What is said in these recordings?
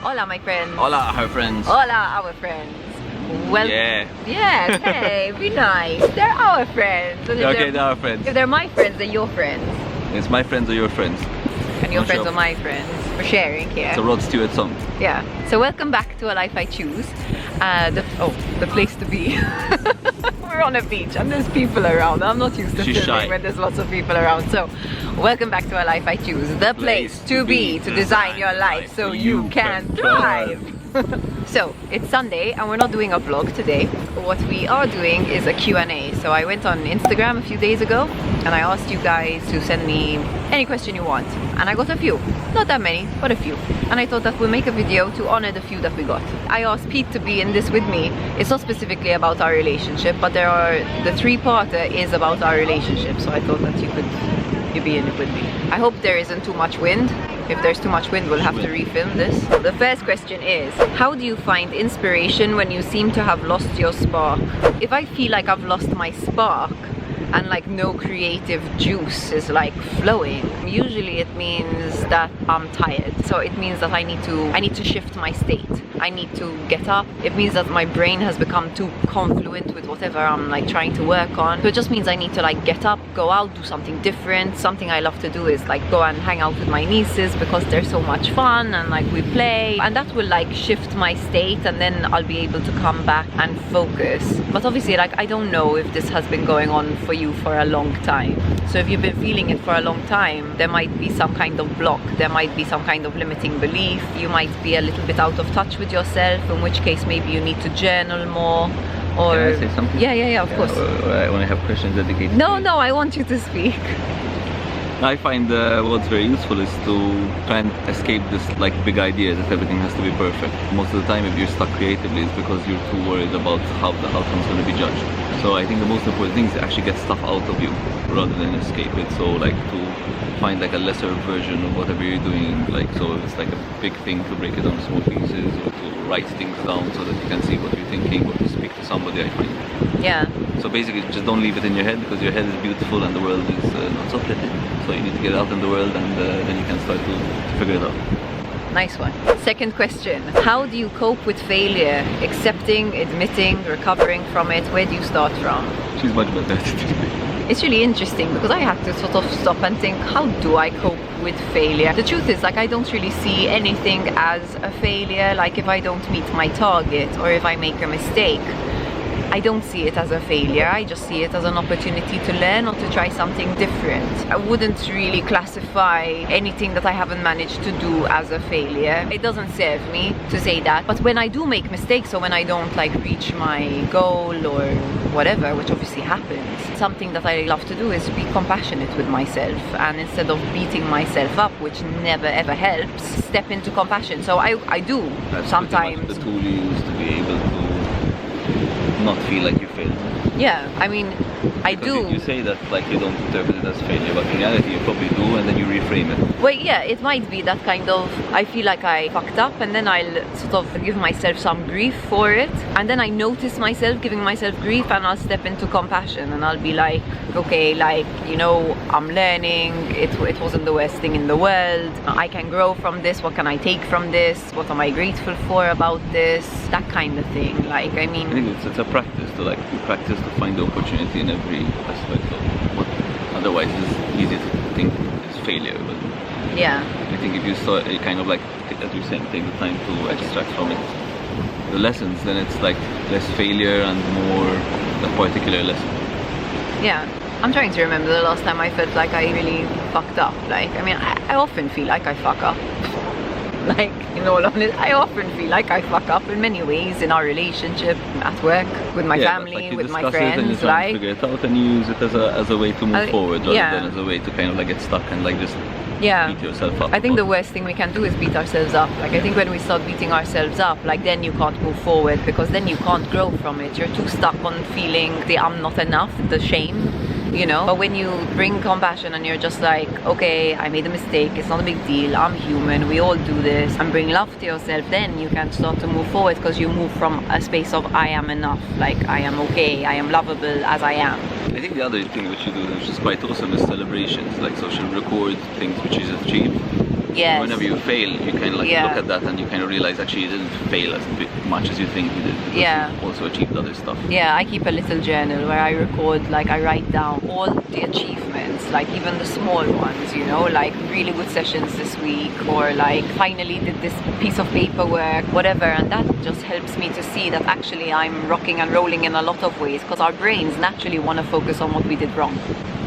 Hola, my friends. Hola, our friends. Hola, our friends. Well, Yeah. yes, hey, be nice. They're our friends. And if Okay, they're our friends. If they're my friends, they're your friends. It's my friends or your friends. And your Not friends sure. are my friends. For sharing here. It's a Rod Stewart song. Yeah. So welcome back to A Life I Choose. The place to be. We're on a beach and there's people around. I'm not used to She's filming shy. when there's lots of people around. So welcome back to A Life I Choose. The place to be, to design your life so you can thrive. So it's Sunday and we're not doing a vlog today. What we are doing is a Q&A. So I went on Instagram a few days ago and I asked you guys to send me any question you want, and I got a few. Not that many, but a few. And I thought that we'll make a video to honor the few that we got. I asked Pete to be in this with me. It's not specifically about our relationship, but the three-parter is about our relationship, so I thought that you'd be in it with me. I hope there isn't too much wind. If there's too much wind, we'll have to refilm this. The first question is, how do you find inspiration when you seem to have lost your spark? If I feel like I've lost my spark and like no creative juice is like flowing, usually it means that I'm tired. So it means that I need to shift my state. I need to get up. It means that my brain has become too confluent with whatever I'm like trying to work on. So it just means I need to like get up, go out, do something different. Something I love to do is like go and hang out with my nieces because they're so much fun and like we play, and that will like shift my state, and then I'll be able to come back and focus. But obviously like I don't know if this has been going on for you for a long time. So if you've been feeling it for a long time, there might be some kind of block, there might be some kind of limiting belief, you might be a little bit out of touch with yourself, in which case maybe you need to journal more. Or Can I say something? Yeah, of course. I want to have questions dedicated. No, I want you to speak. I find what's very useful is to try and escape this like big idea that everything has to be perfect. Most of the time if you're stuck creatively it's because you're too worried about how the outcome's going to be judged. So I think the most important thing is to actually get stuff out of you rather than escape it. So like to find like a lesser version of whatever you're doing. Like so if it's like a big thing, to break it down to small pieces, or to write things down so that you can see what you're thinking, or to speak to somebody, I find. Yeah. So basically just don't leave it in your head, because your head is beautiful and the world is not so pretty. So you need to get out in the world, and then you can start to figure it out. Nice one. Second question. How do you cope with failure? Accepting, admitting, recovering from it? Where do you start from? She's much better at it. It's really interesting because I had to sort of stop and think, how do I cope with failure? The truth is, like, I don't really see anything as a failure. Like if I don't meet my target or if I make a mistake, I don't see it as a failure. I just see it as an opportunity to learn or to try something different. I wouldn't really classify anything that I haven't managed to do as a failure. It doesn't serve me to say that. But when I do make mistakes, or when I don't like reach my goal or whatever, which obviously happens, something that I love to do is be compassionate with myself, and instead of beating myself up, which never ever helps, step into compassion. So I do. That's sometimes the tool you use to be able to not feel like you failed. Yeah, I mean, I do. You say that like you don't interpret it as failure, but in reality you probably do, and then you reframe it. Well, yeah, it might be that kind of, I feel like I fucked up, and then I'll sort of give myself some grief for it, and then I notice myself giving myself grief, and I'll step into compassion, and I'll be like, okay, like, you know, I'm learning, it wasn't the worst thing in the world, I can grow from this, what can I take from this, what am I grateful for about this, that kind of thing. Like, I mean, I think it's a practice to to find the opportunity in every aspect of what otherwise is easy to think is failure. But yeah, I think if you start kind of like, as you're saying, take the time to extract from it the lessons, then it's like less failure and more a particular lesson. yeah. I'm trying to remember the last time I felt like I really fucked up. Like, I mean, I often feel like I fuck up. Like, in all honesty, I often feel like I fuck up in many ways, in our relationship, at work, with my family, like with my discuss it and you friends. try Like, to figure it out, and you use it as a way to move forward, rather yeah. than as a way to kind of like get stuck and like just yeah. beat yourself up. I think the worst thing we can do is beat ourselves up. Like, I think when we start beating ourselves up, like, then you can't move forward, because then you can't grow from it. You're too stuck on feeling the I'm not enough, the shame, you know. But when you bring compassion and you're just like, okay, I made a mistake, it's not a big deal, I'm human, we all do this, and bring love to yourself, then you can start to move forward, because you move from a space of I am enough, like I am okay, I am lovable as I am. I think the other thing which you do, which is quite awesome, is celebrations. Like, so she'll record things which she's achieved, Yes. Whenever you fail, you can like look at that and you kind of realize actually you didn't fail as much as you think you did. Because you also achieved other stuff. Yeah, I keep a little journal where I record, like I write down all the achievements, like even the small ones, you know, like really good sessions this week, or like finally did this piece of paperwork, whatever. And that just helps me to see that actually I'm rocking and rolling in a lot of ways, because our brains naturally want to focus on what we did wrong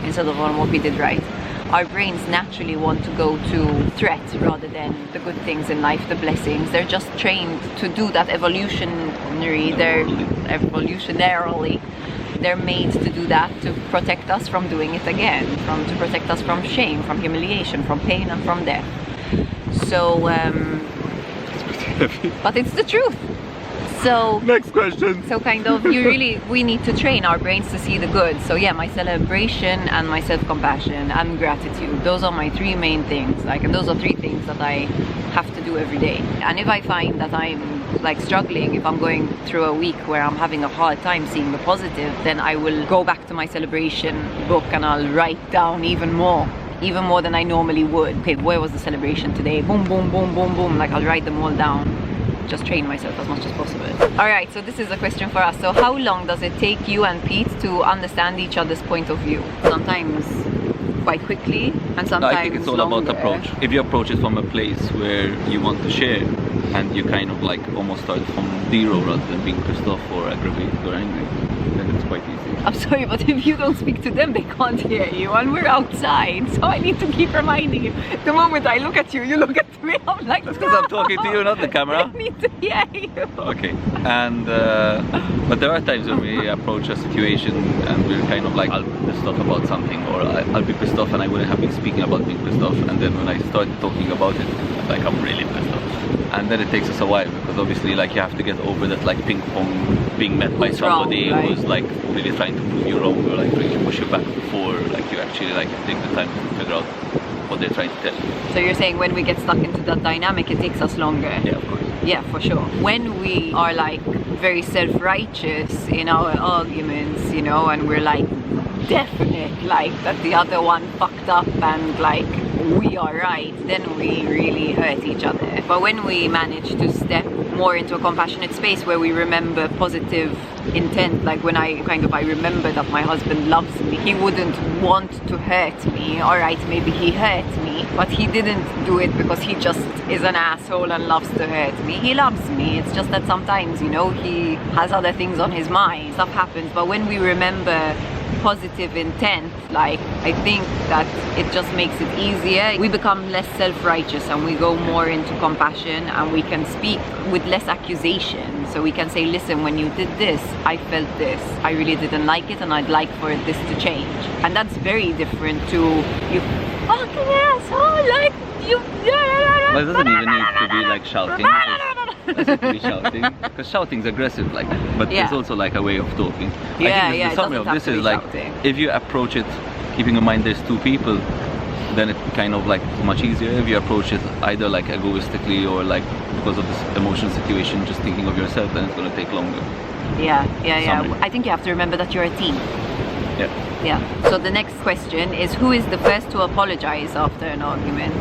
instead of on what we did right. Our brains naturally want to go to threat rather than the good things in life, the blessings. They're just trained to do that evolutionarily. They're made to do that to protect us from doing it again, to protect us from shame, from humiliation, from pain, and from death. So, but it's the truth. So next question. So kind of we need to train our brains to see the good. So yeah, my celebration and my self-compassion and gratitude, those are my three main things. Like, and those are three things that I have to do every day. And if I find that I'm like struggling, if I'm going through a week where I'm having a hard time seeing the positive, then I will go back to my celebration book and I'll write down even more than I normally would. Okay, where was the celebration today? Boom, boom, boom, boom, boom. Like, I'll write them all down. Just train myself as much as possible. Alright, so this is a question for us. So how long does it take you and Pete to understand each other's point of view? Sometimes quite quickly, and sometimes I think it's all longer. about approach. If you approach it from a place where you want to share, and you kind of like almost start from zero rather than being pissed off or aggravated or angry, then it's quite easy. I'm sorry, but if you don't speak to them, they can't hear you, and we're outside, so I need to keep reminding you. The moment I look at you, you look at me, I'm like, that's because I'm talking to you, not the camera. I need to hear you. Okay, and but there are times when we approach a situation and we're kind of like, I'll be pissed off about something, or I'll be pissed off and I wouldn't have been speaking about being pissed off, and then when I started talking about it, like I'm really pissed off. And then it takes us a while, because obviously like you have to get over that like ping pong being met by somebody who's like really trying to prove you wrong, or like really push you back before like you actually like take the time to figure out what they're trying to tell you. So you're saying when we get stuck into that dynamic, it takes us longer? Yeah, of course. Yeah, for sure. When we are like very self-righteous in our arguments, you know, and we're like definite like that the other one fucked up and like we are right, then we really hurt each other. But when we manage to step more into a compassionate space where we remember positive intent, like when I remember that my husband loves me, he wouldn't want to hurt me. Alright, maybe he hurt me, but he didn't do it because he just is an asshole and loves to hurt me. He loves me, it's just that sometimes, you know, he has other things on his mind. Stuff happens, but when we remember positive intent, like I think that it just makes it easier. We become less self-righteous and we go more into compassion, and we can speak with less accusation. So we can say, listen, when you did this, I felt this, I really didn't like it, and I'd like for this to change. And that's very different to you fucking asshole, like you. Well, it doesn't even need to be like shouting. It doesn't have to be shouting, because shouting's aggressive, like, but there's also like a way of talking. I think the summary of this is like, if you approach it keeping in mind there's two people, then it's kind of like much easier. If you approach it either like egoistically or like because of this emotional situation, just thinking of yourself, then it's going to take longer. Yeah. I think you have to remember that you're a team. Yeah. So the next question is, who is the first to apologize after an argument?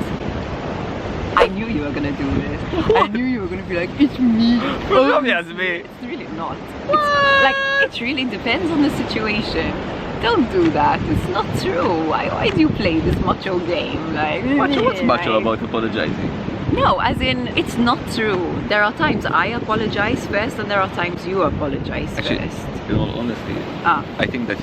I knew you were gonna do this. I knew you were gonna be like, it's me. It's really not. It really depends on the situation. Don't do that. It's not true. Why do you play this macho game? Like, what's macho about apologizing? No, as in, it's not true. There are times I apologize first, and there are times you apologize first. In all honesty, I think that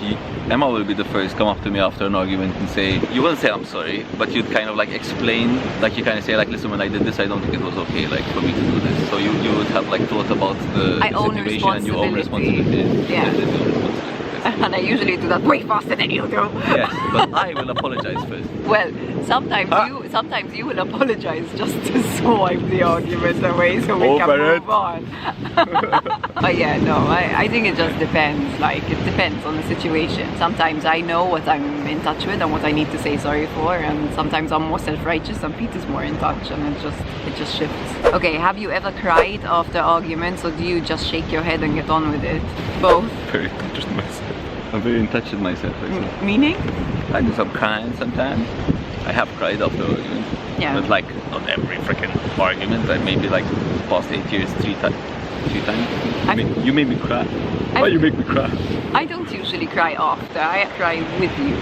Emma will be the first come up to me after an argument and say, you won't say I'm sorry, but you'd kind of like explain, like you kind of say like, listen, when I did this, I don't think it was okay, like for me to do this. So you would have like thought about the situation and your own responsibility. Yeah. And I usually do that way faster than you do. Yes, but I will apologize first. Well, sometimes you will apologize just to swipe the argument away so we can move on. But yeah, no, I think it just depends. Like, it depends on the situation. Sometimes I know what I'm in touch with and what I need to say sorry for, and sometimes I'm more self-righteous and Pete is more in touch, and it just shifts. Okay, have you ever cried after arguments, or do you just shake your head and get on with it? Both? Very in touch with myself. I'm very in touch with myself. Meaning? I do some crying sometimes. I have cried after arguments. Yeah. But like not every freaking argument, like maybe like past 8 years, three times. You made me cry. Why you make me cry? I don't usually cry after. I cry with you.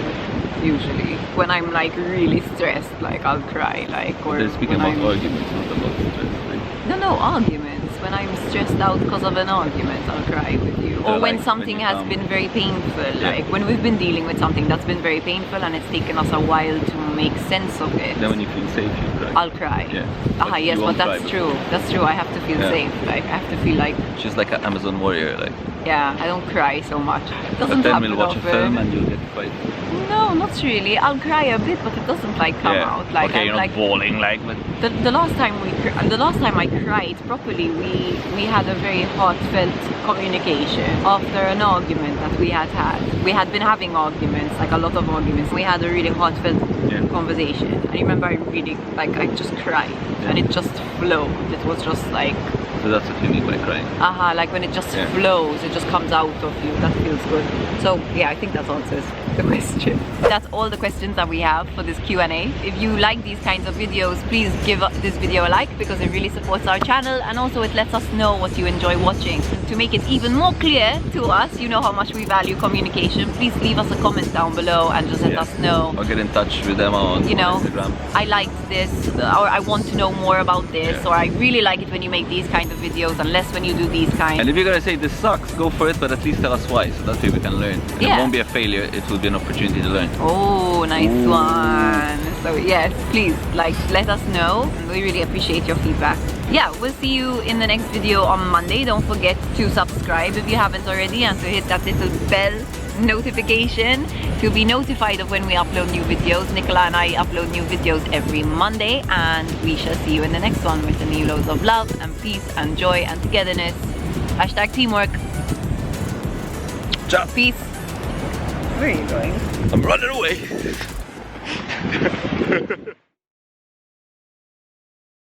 Usually, when I'm like really stressed, like I'll cry. Like, or they're speaking about arguments, not about stress. Like. No, arguments. When I'm stressed out because of an argument, I'll cry with you. Or when something has been very painful, like when we've been dealing with something that's been very painful and it's taken us a while to make sense of it. Then when you feel safe, you cry. I'll cry. Yeah. Yes, but that's true. That's true. I have to feel safe. Like I have to feel like. She's like an Amazon warrior, like. Yeah, I don't cry so much. It doesn't but then happen we'll watch often. a film and you'll get quite. No, not really. I'll cry a bit, but it doesn't like come out. Like okay, I'm you're like not bawling, like. But the last time I cried properly, we had a very heartfelt communication after an argument that we had had. We had been having arguments, like a lot of arguments. We had a really heartfelt conversation. I remember I just cried and it just flowed. It was just like. So that's what you mean by crying. Like when it just flows, it just comes out of you. That feels good. So yeah, I think that answers the question. That's all the questions that we have for this Q&A. If you like these kinds of videos, please give this video a like because it really supports our channel and also it lets us know what you enjoy watching. To make it even more clear to us, you know how much we value communication, please leave us a comment down below and just let us know. Or get in touch with them on Instagram. I liked this, or I want to know more about this, or I really like it when you make these kinds of videos and less when you do these kinds. And if you're gonna say this sucks, go for it, but at least tell us why, so that way we can learn. And it won't be a failure, it will be an opportunity to learn. Oh, nice one. So yes, please, like, let us know. We really appreciate your feedback. Yeah, we'll see you in the next video on Monday. Don't forget to subscribe if you haven't already and to hit that little bell notification to be notified of when we upload new videos. Nicola and I upload new videos every Monday and we shall see you in the next one with the new loads of love and peace and joy and togetherness. Hashtag teamwork. Ciao. Peace. Where are you going? I'm running away.